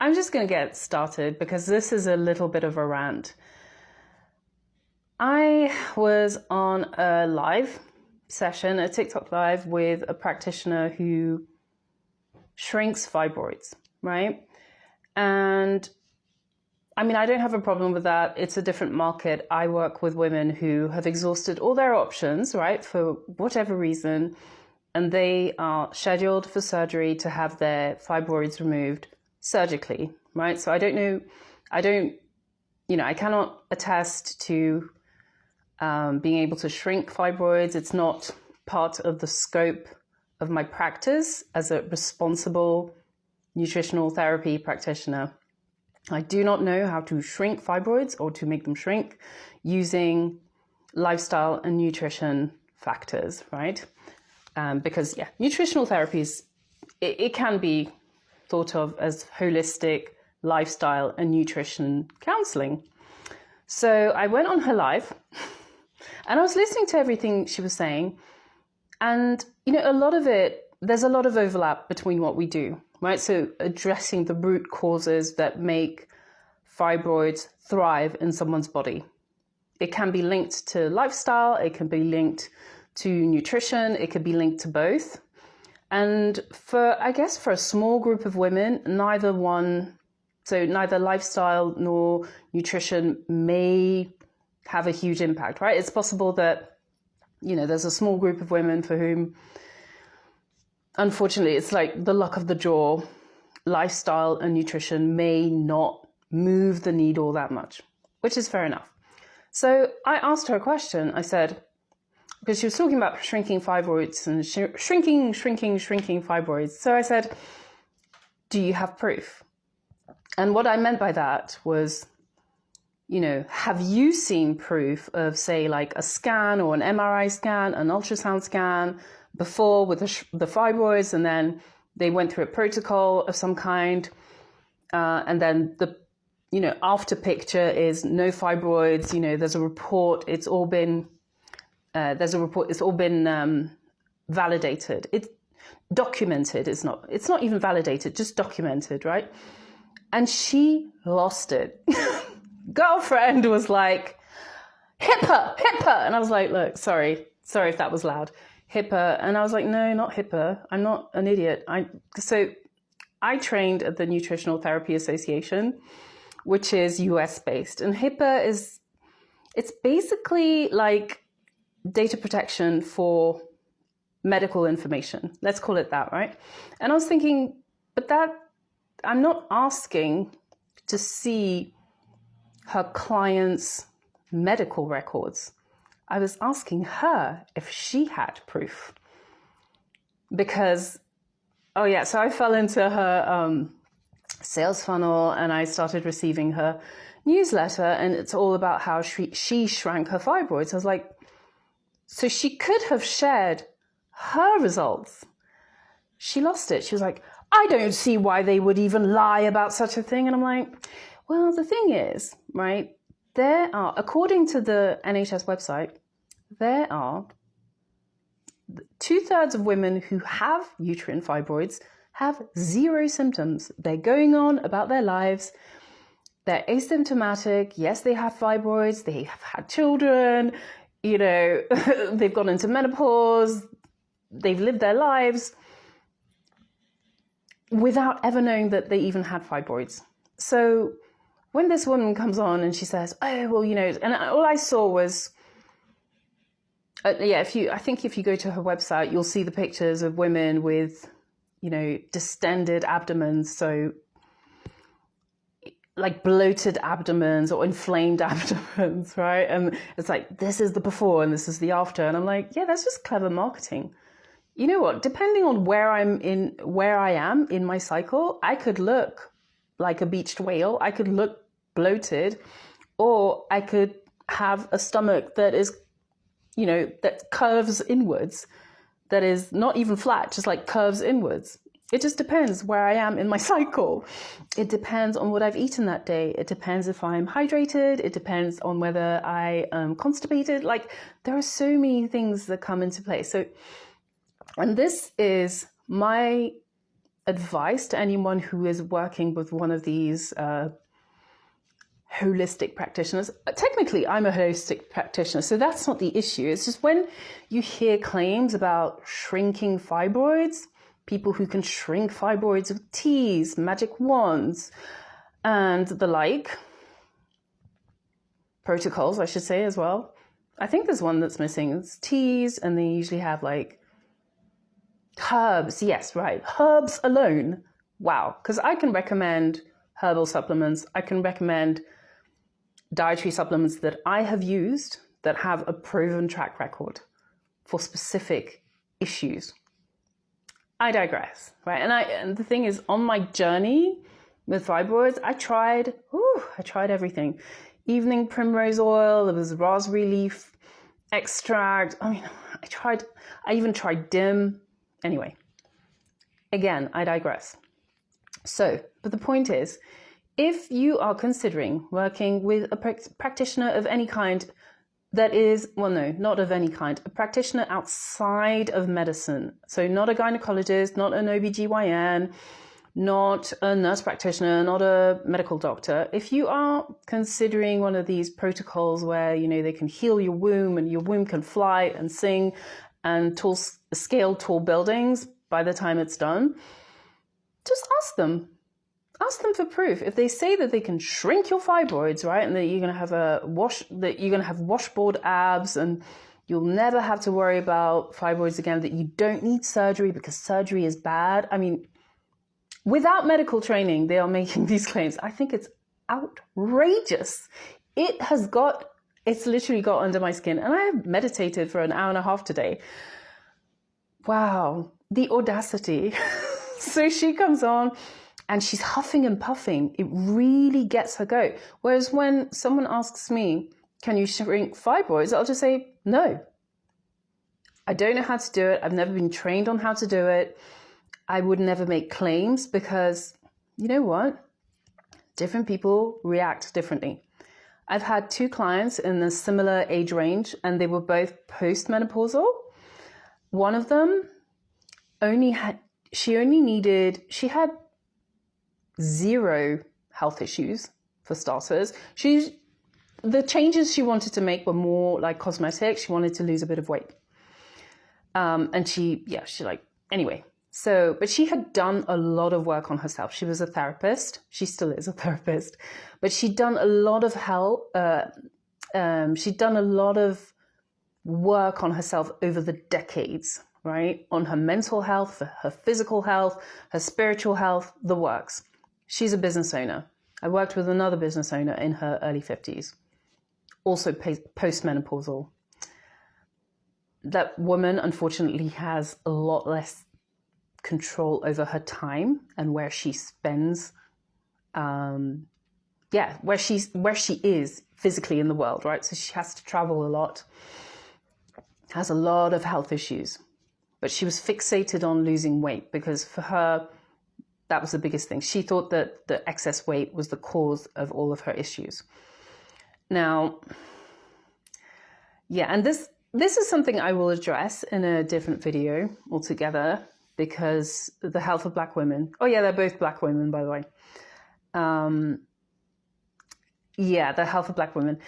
I'm just going to get started because this is a little bit of a rant. I was on a live session, a TikTok live with a practitioner who shrinks fibroids, right? And I mean, I don't have a problem with that. It's a different market. I work with women who have exhausted all their options, right, for whatever reason, and they are scheduled for surgery to have their fibroids removed surgically, right? So I cannot attest to being able to shrink fibroids. It's not part of the scope of my practice as a responsible nutritional therapy practitioner. I do not know how to shrink fibroids or to make them shrink using lifestyle and nutrition factors, right? Because nutritional therapies, it can be thought of as holistic lifestyle and nutrition counseling. So I went on her live and I was listening to everything she was saying. And, a lot of it, there's a lot of overlap between what we do, right? So addressing the root causes that make fibroids thrive in someone's body. It can be linked to lifestyle, it can be linked to nutrition, it could be linked to both. And for a small group of women, neither lifestyle nor nutrition may have a huge impact, right? It's possible that, there's a small group of women for whom, unfortunately, it's like the luck of the draw. Lifestyle and nutrition may not move the needle that much, which is fair enough. So I asked her a question. I said, because she was talking about shrinking fibroids and shrinking fibroids. So I said, do you have proof? And what I meant by that was, have you seen proof of, say, like a scan or an MRI scan, an ultrasound scan before with the fibroids, and then they went through a protocol of some kind, and then the after picture is no fibroids. There's a report. It's all been validated. It's documented. It's not even validated, just documented, right? And she lost it. Girlfriend was like, HIPAA. And I was like, look, sorry if that was loud. HIPAA. And I was like, no, not HIPAA. I'm not an idiot. So I trained at the Nutritional Therapy Association, which is US based. And HIPAA it's basically like data protection for medical information. Let's call it that, right? And I was thinking, I'm not asking to see her client's medical records. I was asking her if she had proof. Because, so I fell into her sales funnel and I started receiving her newsletter, and it's all about how she shrank her fibroids. I was like, so she could have shared her results. She lost it. She was like, I don't see why they would even lie about such a thing. And I'm like, well, the thing is, right, there are, according to the NHS website, there are 2/3 of women who have uterine fibroids have zero symptoms. They're going on about their lives. They're asymptomatic. Yes, they have fibroids. They have had children. They've gone into menopause. They've lived their lives without ever knowing that they even had fibroids. So when this woman comes on and she says, oh, well, and all I saw was, if you go to her website, you'll see the pictures of women with, distended abdomens. So like bloated abdomens or inflamed abdomens, right? And it's like, this is the before and this is the after. And I'm like, yeah, that's just clever marketing. You know what? Depending on where I am in my cycle, I could look like a beached whale. I could look bloated, or I could have a stomach that is, that curves inwards, that is not even flat, just like curves inwards. It just depends where I am in my cycle. It depends on what I've eaten that day. It depends if I'm hydrated. It depends on whether I am constipated. Like, there are so many things that come into play. So, and this is my advice to anyone who is working with one of these holistic practitioners. Technically, I'm a holistic practitioner, so that's not the issue. It's just when you hear claims about shrinking fibroids, people who can shrink fibroids with teas, magic wands, and the like, protocols, I should say, as well. I think there's one that's missing. It's teas, and they usually have like herbs. Yes, right. Herbs alone. Wow. Because I can recommend herbal supplements. I can recommend dietary supplements that I have used that have a proven track record for specific issues. I digress, right? And the thing is, on my journey with fibroids, I tried everything. Evening primrose oil, there was raspberry leaf extract. I even tried DIM. Anyway, again, I digress. So, but the point is, if you are considering working with a practitioner of any kind that is, well, no, not of any kind, a practitioner outside of medicine, so not a gynecologist, not an OBGYN, not a nurse practitioner, not a medical doctor, if you are considering one of these protocols where, you know, they can heal your womb and your womb can fly and sing and scale tall buildings by the time it's done, just ask them. Ask them for proof. If they say that they can shrink your fibroids, right, and that you're going to have washboard abs and you'll never have to worry about fibroids again, that you don't need surgery because surgery is bad. I mean, without medical training, they are making these claims. I think it's outrageous. It's literally got under my skin. And I have meditated for an hour and a half today. Wow, the audacity. So she comes on and she's huffing and puffing. It really gets her goat. Whereas when someone asks me, can you shrink fibroids? I'll just say, no. I don't know how to do it. I've never been trained on how to do it. I would never make claims because, you know what? Different people react differently. I've had 2 clients in a similar age range, and they were both postmenopausal. One of them she had 0 health issues, for starters. The changes she wanted to make were more like cosmetic. She wanted to lose a bit of weight. Anyway. So, but she had done a lot of work on herself. She was a therapist. She still is a therapist, but she'd done a lot of she'd done a lot of work on herself over the decades, right? On her mental health, her physical health, her spiritual health, the works. She's a business owner. I worked with another business owner in her early 50s, also postmenopausal. That woman, unfortunately, has a lot less control over her time and where she spends, where she is physically in the world, right? So she has to travel a lot, has a lot of health issues, but she was fixated on losing weight because for her, that was the biggest thing. She thought that the excess weight was the cause of all of her issues. Now, and this is something I will address in a different video altogether, because the health of Black women. Oh yeah, they're both Black women, by the way. The health of Black women.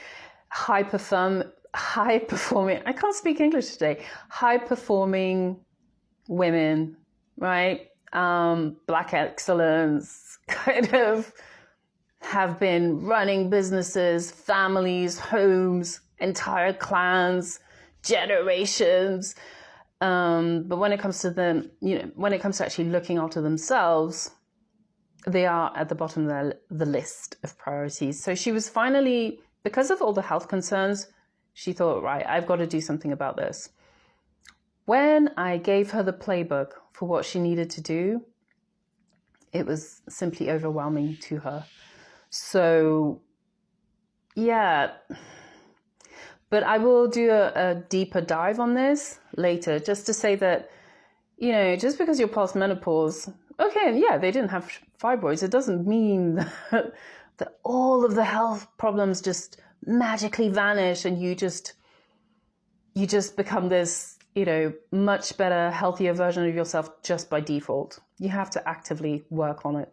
High performing, I can't speak English today. High performing women, right? Black excellence, kind of have been running businesses, families, homes, entire clans, generations. But when it comes to when it comes to actually looking after themselves, they are at the bottom of the list of priorities. So she was finally, because of all the health concerns, she thought, right, I've got to do something about this. When I gave her the playbook for what she needed to do, it was simply overwhelming to her. So, but I will do a deeper dive on this later, just to say that, just because you're past menopause, okay, they didn't have fibroids, it doesn't mean that all of the health problems just magically vanish and you just become this much better, healthier version of yourself just by default. You have to actively work on it.